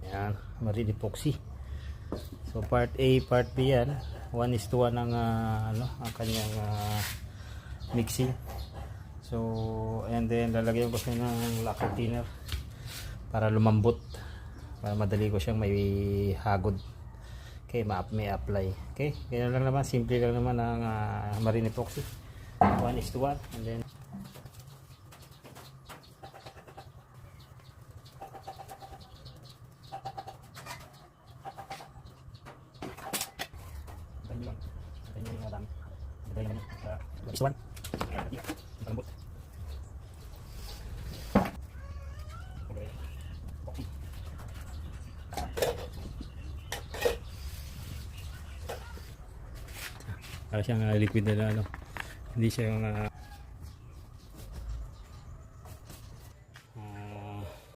Ayan, marine epoxy. So part A, part B yan. 1:1 ang ang kanyang mixing. So and then lalagyan ko siya ng lacquer thinner para lumambot, para madali ko siyang may hagod. Okay, may apply. Okay, ganyan lang naman, simple lang naman ang marine epoxy. 1:1 and then para siyang liquid na hindi siya yung